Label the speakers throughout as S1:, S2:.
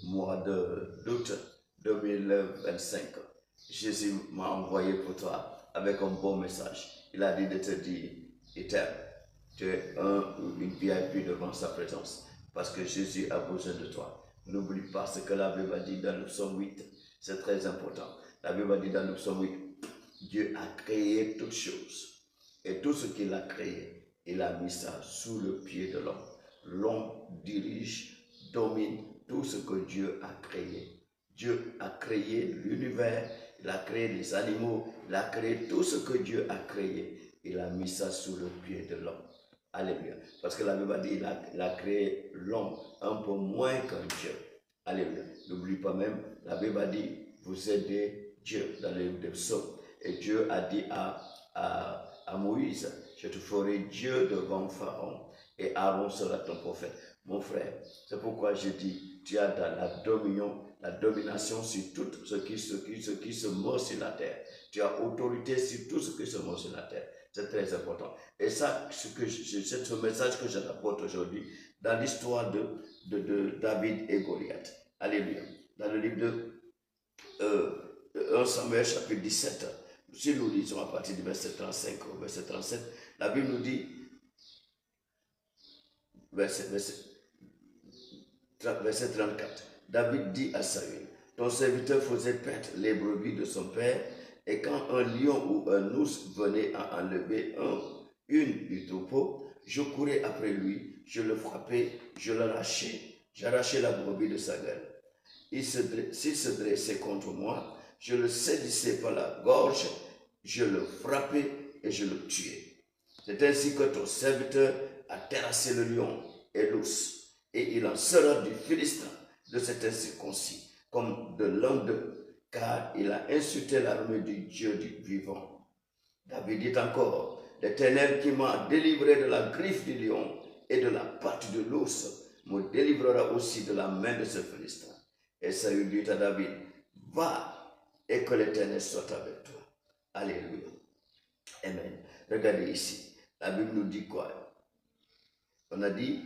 S1: mois d'août 2025. Jésus m'a envoyé pour toi avec un bon message. Il a dit de te dire, Éternel, tu es une VIP devant sa présence parce que Jésus a besoin de toi. N'oublie pas ce que la Bible a dit dans le psaume 8. C'est très important. La Bible a dit dans le psaume 8, Dieu a créé toutes choses. Et tout ce qu'il a créé, il a mis ça sous le pied de l'homme. L'homme dirige, domine tout ce que Dieu a créé. Dieu a créé l'univers, il a créé les animaux, il a créé tout ce que Dieu a créé. Il a mis ça sous le pied de l'homme. Alléluia. Parce que la Bible a dit il a créé l'homme un peu moins qu'un Dieu. Alléluia. N'oublie pas même, la Bible a dit, vous êtes des dieux dans le livre des psaumes. Et Dieu a dit à Moïse, je te ferai Dieu devant Pharaon et Aaron sera ton prophète. Mon frère, c'est pourquoi je dis, tu as la domination sur tout ce qui se meurt sur la terre. Tu as autorité sur tout ce qui se meurt sur la terre. C'est très important. Et ça, c'est ce message que je t'apporte aujourd'hui dans l'histoire de David et Goliath. Alléluia. Dans le livre de 1 Samuel chapitre 17, si nous lisons à partir du verset 35 au verset 37, la Bible nous dit, verset 34, David dit à Saül, ton serviteur faisait perdre les brebis de son père, et quand un lion ou un ours venait à enlever une du troupeau, je courais après lui, je le frappais, je l'arrachais, j'arrachais la brebis de sa gueule. S'il se dressait contre moi, je le saisissais par la gorge, je le frappais et je le tuais. C'est ainsi que ton serviteur a terrassé le lion et l'ours, et il en sera du Philistin de cet incirconcis, comme de l'un d'eux, car il a insulté l'armée du Dieu du vivant. David dit encore, l'Éternel qui m'a délivré de la griffe du lion et de la patte de l'ours, me délivrera aussi de la main de ce Philistin. Et Saül dit à David, va et que l'Éternel soit avec toi. Alléluia. Amen. Regardez ici. La Bible nous dit quoi? On a dit,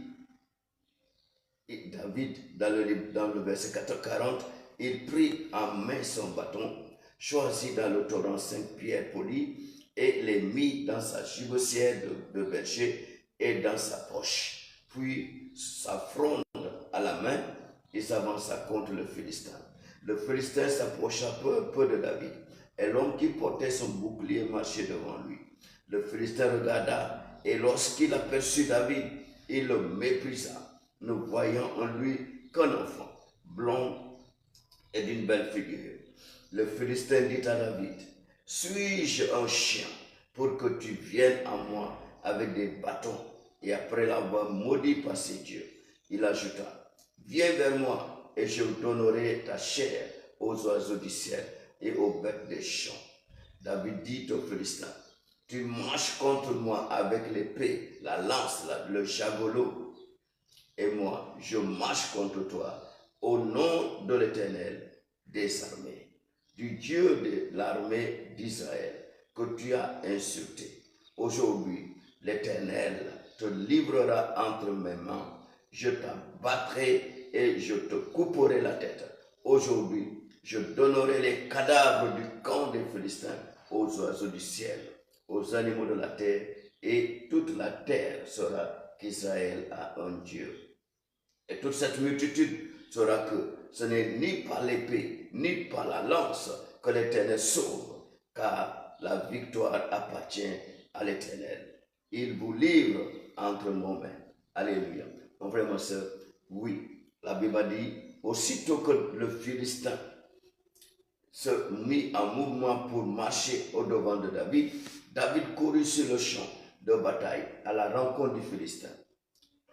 S1: David, dans le verset 40, il prit en main son bâton, choisit dans le torrent 5 pierres polies et les mit dans sa gibecière de berger et dans sa poche. Puis, sa fronde à la main, il s'avança contre le Philistin. Le Philistin s'approcha peu à peu de David, et l'homme qui portait son bouclier marchait devant lui. Le Philistin regarda, et lorsqu'il aperçut David, il le méprisa, ne voyant en lui qu'un enfant, blond et d'une belle figure. Le Philistin dit à David, suis-je un chien pour que tu viennes à moi avec des bâtons? Et après l'avoir maudit par ses dieux, il ajouta, viens vers moi et je donnerai ta chair aux oiseaux du ciel et aux bêtes des champs. David dit au Philistin, tu marches contre moi avec l'épée, la lance, le javelot, et moi, je marche contre toi au nom de l'Éternel des armées, du Dieu de l'armée d'Israël, que tu as insulté. Aujourd'hui, l'Éternel te livrera entre mes mains, je t'abattrai et je te couperai la tête. Aujourd'hui, je donnerai les cadavres du camp des Philistins aux oiseaux du ciel, aux animaux de la terre, et toute la terre saura qu'Israël a un Dieu. Et toute cette multitude saura que ce n'est ni par l'épée, ni par la lance que l'Éternel sauve, car la victoire appartient à l'Éternel. Il vous livre entre nos mains. Alléluia. Mon frère, ma soeur, oui, la Bible a dit, aussitôt que le Philistin se mit en mouvement pour marcher au-devant de David, David courut sur le champ de bataille à la rencontre du Philistin.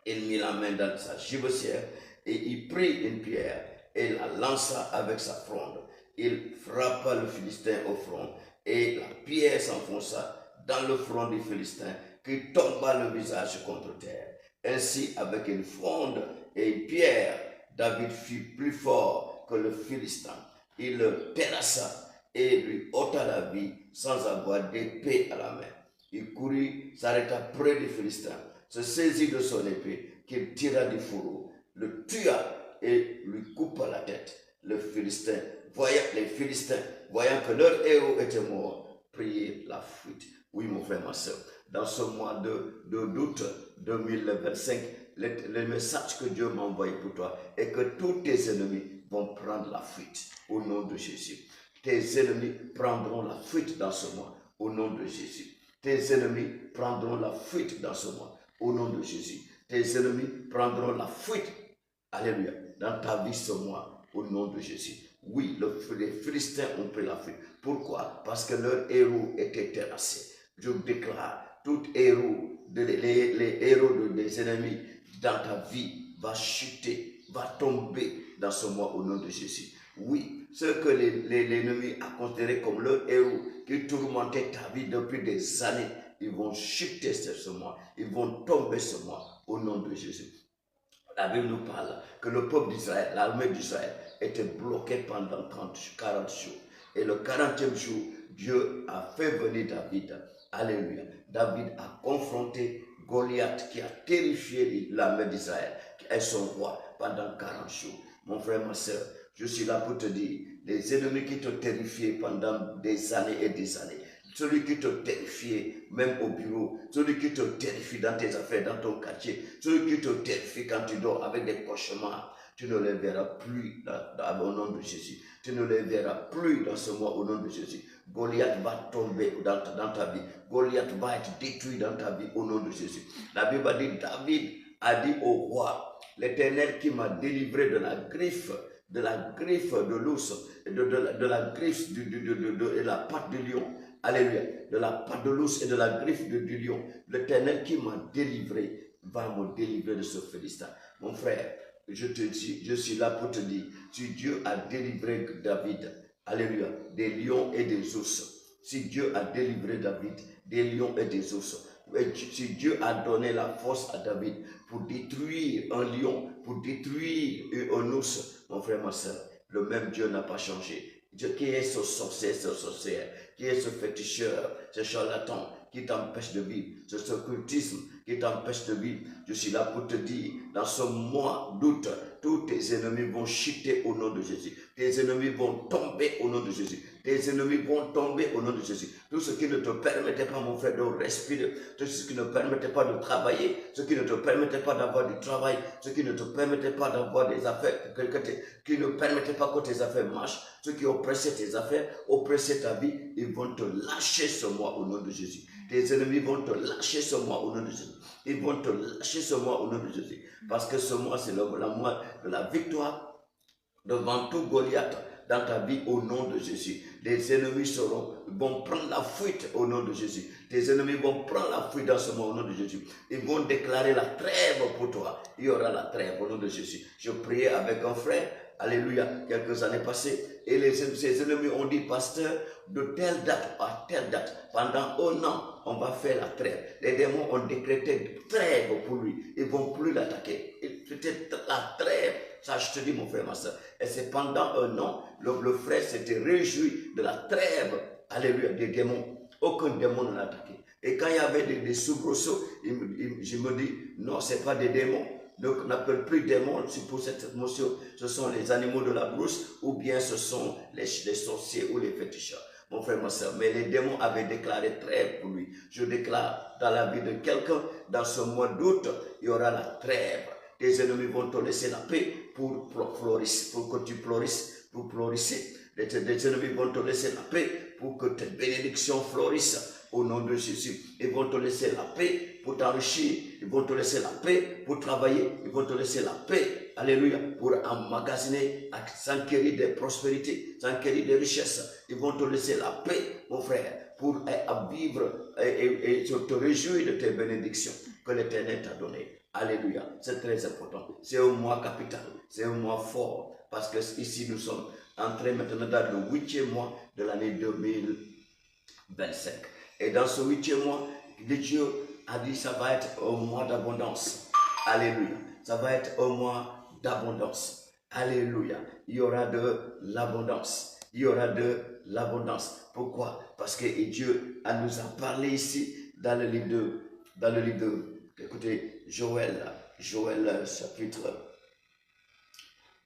S1: Il mit la main dans sa gibecière et il prit une pierre et la lança avec sa fronde. Il frappa le Philistin au front et la pierre s'enfonça dans le front du Philistin qui tomba le visage contre terre. Ainsi, avec une fronde et une pierre, David fut plus fort que le Philistin. Il le terrassa et lui ôta la vie sans avoir d'épée à la main. Il courut, s'arrêta près du Philistin, se saisit de son épée qu'il tira du fourreau, le tua et lui coupe la tête. Les Philistins, voyant que leur héros était mort, priaient la fuite. Oui, mon frère, ma soeur, dans ce mois de d'août 2025, le message que Dieu m'a envoyé pour toi est que tous tes ennemis vont prendre la fuite au nom de Jésus. Tes ennemis prendront la fuite dans ce mois au nom de Jésus. Tes ennemis prendront la fuite dans ce mois au nom de Jésus. Tes ennemis prendront la fuite, alléluia, dans ta vie ce mois au nom de Jésus. Oui, les Philistins ont pris la fuite. Pourquoi? Parce que leur héros était terrassé. Je déclare, tout héros, les héros des ennemis dans ta vie va chuter, va tomber dans ce mois au nom de Jésus. Oui, ceux que l'ennemi a considérés comme leur héros, qui tourmentaient ta vie depuis des années, ils vont chuter ce mois, ils vont tomber ce mois au nom de Jésus. La Bible nous parle que le peuple d'Israël, l'armée d'Israël, était bloquée pendant 40 jours. Et le 40e jour, Dieu a fait venir David. Alléluia. David a confronté Goliath qui a terrifié l'armée d'Israël, qui est son roi pendant 40 jours. Mon frère, ma soeur, je suis là pour te dire, les ennemis qui t'ont terrifié pendant des années et des années, celui qui te terrifie même au bureau, celui qui te terrifie dans tes affaires, dans ton quartier, celui qui te terrifie quand tu dors avec des cauchemars, tu ne les verras plus au nom de Jésus. Tu ne les verras plus dans ce mois au nom de Jésus. Goliath va tomber dans ta vie. Goliath va être détruit dans ta vie au nom de Jésus. La Bible a dit, David a dit au roi, l'Éternel qui m'a délivré de la griffe de l'ours, de la griffe de la patte du lion. Alléluia. De la patte de l'ours et de la griffe du lion. L'Éternel qui m'a délivré va me délivrer de ce Philistin. Mon frère, je te dis, je suis là pour te dire, si Dieu a délivré David, alléluia, des lions et des ours, si Dieu a délivré David des lions et des ours, si Dieu a donné la force à David pour détruire un lion, pour détruire un ours, mon frère, ma soeur, le même Dieu n'a pas changé. Dieu, qui est ce sorcier, ce sorcière, qui est ce féticheur, ce charlatan qui t'empêche de vivre, ce occultisme qui t'empêche de vivre. Je suis là pour te dire, dans ce mois d'août, tous tes ennemis vont chuter au nom de Jésus. Tes ennemis vont tomber au nom de Jésus. Tes ennemis vont tomber au nom de Jésus. Tout ce qui ne te permettait pas, mon frère, de respirer, tout ce qui ne permettait pas de travailler, ce qui ne te permettait pas d'avoir du travail, ce qui ne te permettait pas d'avoir des affaires, qui ne permettait pas que tes affaires marchent, ceux qui oppressaient tes affaires, oppressaient ta vie, ils vont te lâcher ce mois au nom de Jésus. Tes ennemis vont te lâcher ce mois au nom de Jésus. Ils vont te lâcher ce mois au nom de Jésus. Parce que ce mois, c'est le mois de la victoire devant tout Goliath dans ta vie au nom de Jésus. Les ennemis vont prendre la fuite au nom de Jésus. Tes ennemis vont prendre la fuite dans ce mois au nom de Jésus. Ils vont déclarer la trêve pour toi. Il y aura la trêve au nom de Jésus. Je priais avec un frère, alléluia, quelques années passées. Et ses ennemis ont dit, pasteur, de telle date à telle date, pendant un an, on va faire la trêve. Les démons ont décrété trêve pour lui. Ils ne vont plus l'attaquer. C'était la trêve. Ça, je te dis, mon frère, ma soeur. Et c'est pendant un an, le frère s'était réjoui de la trêve, alléluia, des démons. Aucun démon ne l'a attaqué. Et quand il y avait des soubresauts, je me dis, non, ce n'est pas des démons. Donc, on n'appelle plus démons pour cette émotion. Ce sont les animaux de la brousse ou bien ce sont les sorciers ou les féticheurs. Mon frère, ma soeur, mais les démons avaient déclaré trêve pour lui. Je déclare dans la vie de quelqu'un, dans ce mois d'août, il y aura la trêve. Tes ennemis vont te laisser la paix pour que tu florisses, pour florisser. Les ennemis vont te laisser la paix pour que tes bénédictions florissent au nom de Jésus. Ils vont te laisser la paix pour t'enrichir. Ils vont te laisser la paix pour travailler. Ils vont te laisser la paix, alléluia, pour emmagasiner, s'enquérir des prospérités, s'enquérir des richesses. Ils vont te laisser la paix, mon frère, pour vivre et te réjouir de tes bénédictions que l'Éternel t'a données. Alléluia, c'est très important. C'est un mois capital, c'est un mois fort, parce que ici nous sommes entrés maintenant dans le 8e mois de l'année 2025. Et dans ce 8e mois, Dieu a dit ça va être un mois d'abondance. Alléluia, ça va être un mois d'abondance. Alléluia, il y aura de l'abondance. Il y aura de l'abondance. Pourquoi? Parce que Dieu nous a parlé ici dans le livre de écoutez, Joël chapitre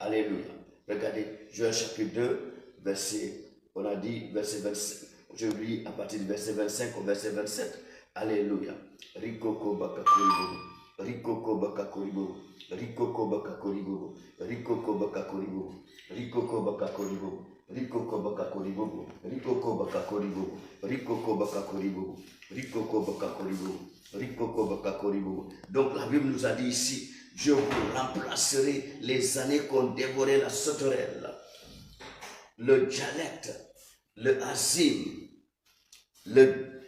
S1: Alléluia. Regardez, Joël chapitre 2, verset, on a dit verset 25. Je lis à partir du verset 25 au verset 27. Alléluia. Rikoko bakakoribo. Rikoko bakakoribo. Rikoko bakakoribo. Rikoko bakakoribo. Rikoko bakakoribo. Rikoko bakakoribo. Rikoko bakakoribo. Rikoko bakakoribo. Rikoko bakakoribo. Rikoko bakakoribo. Donc la Bible nous a dit ici, je vous remplacerai les années qu'ont dévoré la sauterelle, le dialecte, le azim, le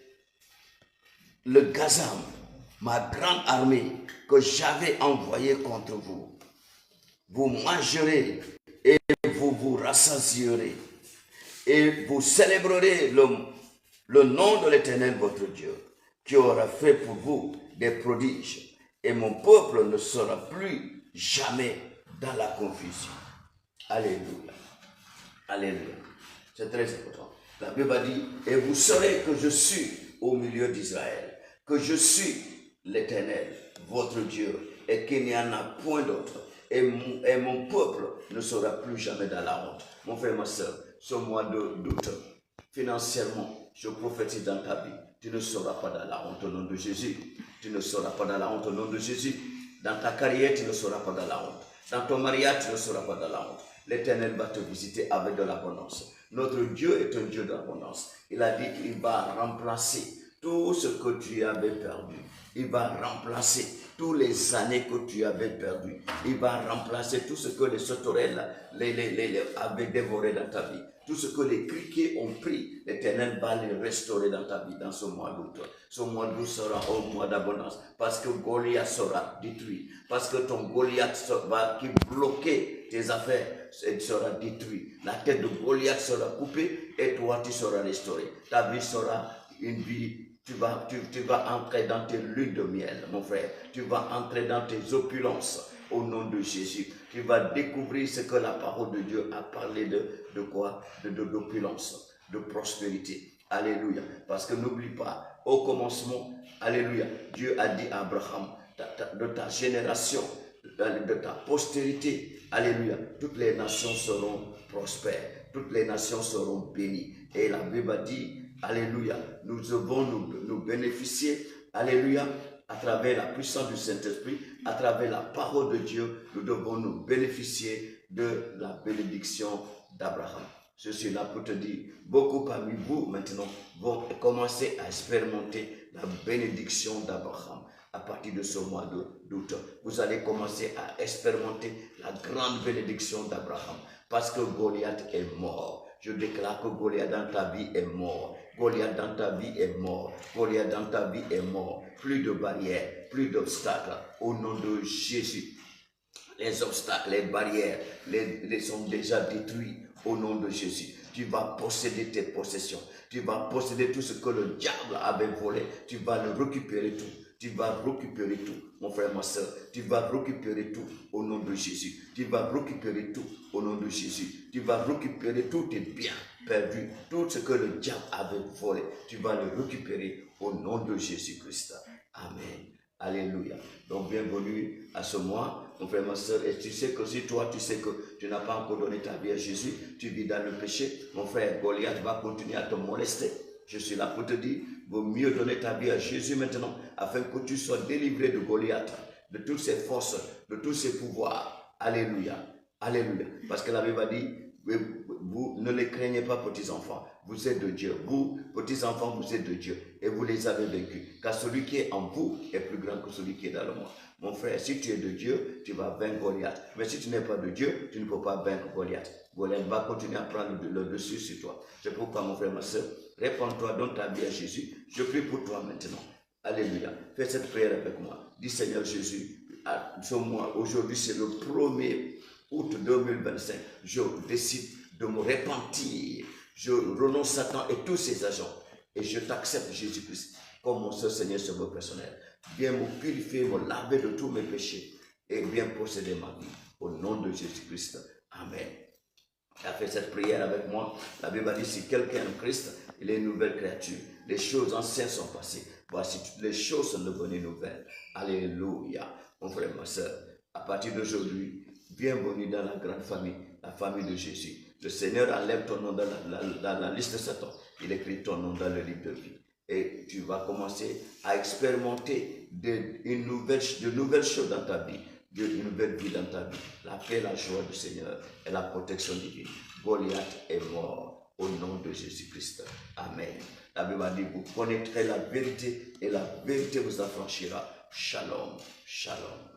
S1: gazam, ma grande armée que j'avais envoyée contre vous. Vous mangerez et vous vous rassasierez et vous célébrerez le nom de l'Éternel votre Dieu qui aura fait pour vous des prodiges et mon peuple ne sera plus jamais dans la confusion. Alléluia. Alléluia. C'est très important. La Bible a dit, et vous saurez que je suis au milieu d'Israël, que je suis l'Éternel, votre Dieu, et qu'il n'y en a point d'autre. Et mon peuple ne sera plus jamais dans la honte. Mon frère, ma soeur, ce mois d'août, financièrement, je prophétise dans ta vie. Tu ne seras pas dans la honte au nom de Jésus. Tu ne seras pas dans la honte au nom de Jésus. Dans ta carrière, tu ne seras pas dans la honte. Dans ton mariage, tu ne seras pas dans la honte. L'Éternel va te visiter avec de l'abondance. Notre Dieu est un Dieu d'abondance. Il a dit qu'il va remplacer tout ce que tu avais perdu. Il va remplacer toutes les années que tu avais perdues. Il va remplacer tout ce que les sauterelles avaient dévoré dans ta vie. Tout ce que les criquets ont pris, l'Éternel va les restaurer dans ta vie, dans ce mois d'août. Ce mois d'août sera un mois d'abondance, parce que Goliath sera détruit, parce que ton Goliath qui bloquait tes affaires sera détruit. La tête de Goliath sera coupée et toi tu seras restauré. Ta vie sera une vie. Tu vas entrer dans tes lunes de miel, mon frère. Tu vas entrer dans tes opulences au nom de Jésus. Tu vas découvrir ce que la parole de Dieu a parlé de quoi? D'opulence, de prospérité. Alléluia. Parce que n'oublie pas, au commencement, alléluia, Dieu a dit à Abraham, de ta génération, de ta postérité, alléluia, toutes les nations seront prospères, toutes les nations seront bénies. Et la Bible a dit, alléluia, nous devons nous bénéficier, alléluia, à travers la puissance du Saint-Esprit, à travers la parole de Dieu, nous devons nous bénéficier de la bénédiction d'Abraham. Je suis là pour te dire, beaucoup parmi vous maintenant vont commencer à expérimenter la bénédiction d'Abraham. À partir de ce mois d'août, vous allez commencer à expérimenter la grande bénédiction d'Abraham, parce que Goliath est mort. Je déclare que Goliath dans ta vie est mort. Goliath dans ta vie est mort. Goliath dans ta vie est mort. Plus de barrières, plus d'obstacles. Au nom de Jésus. Les obstacles, les barrières, les sont déjà détruits au nom de Jésus. Tu vas posséder tes possessions. Tu vas posséder tout ce que le diable avait volé. Tu vas le récupérer tout. Tu vas récupérer tout, mon frère, ma soeur. Tu vas récupérer tout au nom de Jésus. Tu vas récupérer tout au nom de Jésus. Tu vas récupérer tous tes biens perdus, tout ce que le diable avait volé. Tu vas le récupérer au nom de Jésus-Christ. Amen. Alléluia. Donc, bienvenue à ce mois, mon frère, ma soeur. Et tu sais que si toi, tu sais que tu n'as pas encore donné ta vie à Jésus, tu vis dans le péché, mon frère, Goliath va continuer à te molester. Je suis là pour te dire, vaut mieux donner ta vie à Jésus maintenant, afin que tu sois délivré de Goliath, de toutes ses forces, de tous ses pouvoirs. Alléluia. Alléluia. Parce que la Bible a dit, vous ne les craignez pas, petits enfants. Vous êtes de Dieu. Vous, petits enfants, vous êtes de Dieu. Et vous les avez vaincus. Car celui qui est en vous est plus grand que celui qui est dans le monde. Mon frère, si tu es de Dieu, tu vas vaincre Goliath. Mais si tu n'es pas de Dieu, tu ne peux pas vaincre Goliath. Goliath va continuer à prendre le dessus sur toi. C'est pourquoi, mon frère, ma soeur, répands-toi, donne ta vie à Jésus. Je prie pour toi maintenant. Alléluia. Fais cette prière avec moi. Dis, Seigneur Jésus, à ce mois, aujourd'hui, c'est le 1er août 2025. Je décide de me repentir. Je renonce Satan et tous ses agents. Et je t'accepte, Jésus-Christ, comme mon seul Seigneur Sauveur personnel. Viens me purifier, me laver de tous mes péchés et viens posséder ma vie. Au nom de Jésus-Christ. Amen. Tu as fait cette prière avec moi. La Bible dit, si quelqu'un est en Christ, il est une nouvelle créature. Les choses anciennes sont passées. Voici toutes les choses sont devenues nouvelles. Alléluia. Mon frère, ma soeur, à partir d'aujourd'hui, Bienvenue dans la grande famille, la famille de Jésus. Le Seigneur enlève ton nom dans la liste de Satan. Il écrit ton nom dans le livre de vie. Et tu vas commencer à expérimenter de nouvelles choses dans ta vie, une nouvelle vie dans ta vie. La paix, la joie du Seigneur et la protection divine. Goliath est mort au nom de Jésus-Christ. Amen. La Bible dit, vous connaîtrez la vérité et la vérité vous affranchira. Shalom, shalom.